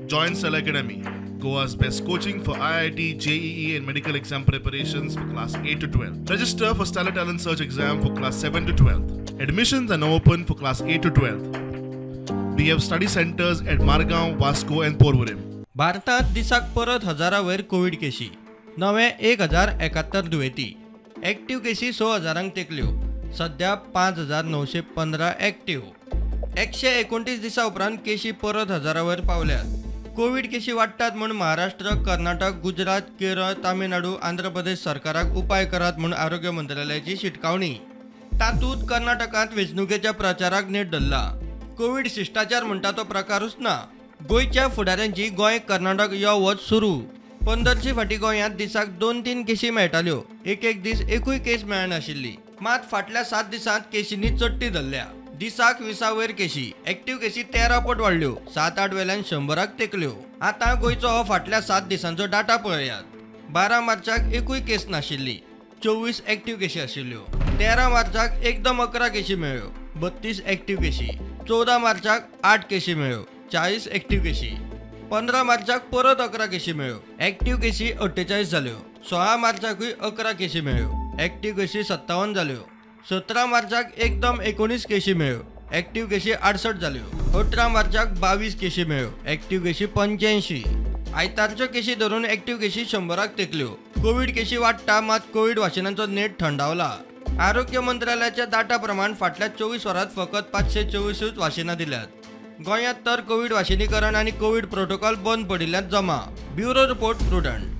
Join Cell Academy, Goa's best coaching for IIT, JEE, and medical exam preparations for class 8 to 12. Register for Stellar Talent Search exam for class 7 to 12. Admissions are now open for class 8 to 12. We have study centers at Margaon, Vasco, and Porvorim. भारतात दिसाक परत हजारावयर Covid Keshi. नवे 1071 दुयेंती. Active केसी 6000 तेकल्यो. सध्या 5915 active. 129 दिसा उपरांत केशी परत हजारावयर पावल्यात. कोविड केशी वाडटात म्हूण महाराष्ट्र, कर्नाटक, गुजरात, केरळ, तामिळनाडू, आंध्र प्रदेश सरकाराक उपाय करात म्हूण आरोग्य मंत्रालयाची शिटकावणी. तातूंत कर्नाटकांत वेंचणुकेच्या प्रचाराक नेट धरला. कोविड शिश्टाचार म्हणटा तो प्रकारूच ना. गोंयच्या फुडाऱ्यांची गोंय कर्नाटक यो वच सुरू. 15शी फाटी गोंयांत दिसाक 2-3 केशी मेळटाल्यो. एक दीस एकूय केस मेळनाशिल्ली. मात फाटल्या 7 दिसांत केशींनी चडटी धरल्या. दिसाक 20 वयर केशी. एक्टिव्ह केशी 13 पट वाडल्यो. 7-8 वेल्यान 100 तेकल्यो. आतां गोंयचो हो फाटल्या 7 दिसांचो डाटा पळयात. 12 मार्चाक एकूय केस नाशिल्ली. 24 एक्टिव्ह केशी आशिल्ल्यो. 13 मार्चाक एकदम 11 केशी मेळ्ळ्यो. 32 एक्टिव्ह केशी. 14 मार्चाक 8 केशी मेळ्ळ्यो. 40 एक्टिव्ह केशी. 15 मार्चाक परत 11 केशी मेळ्ळ्यो. एक्टिव्ह केशी 48 जाल्यो. 16 मार्चाकूय 11 केशी मेळ्ळ्यो. एक्टिव्ह केशी 57 जाल्यो. 17 मार्चाक एकदम 19 केशी मेळ्ळ्यो. एक्टिव्ह केशी 68 जाल्यो. 18 मार्चाक 22 केशी मेळ्ळ्यो. एक्टिव्ह केशी 85. आयतारच्यो केशी धरून एक्टिव्ह केशी 100 तेकल्यो. कोविड केशी वाडटा, मात कोविड वाशिनांचो नेट थंडावला. आरोग्य मंत्रालयाच्या डाटा प्रमाण फाटल्या 24 वरांत फकत 524 वाशिनां दिल्यात. गोंयांत तर कोविड वाशिनीकरण आनी कोविड प्रोटोकॉल बंद पडिल्ल्यात जमा. Bureau report prudent.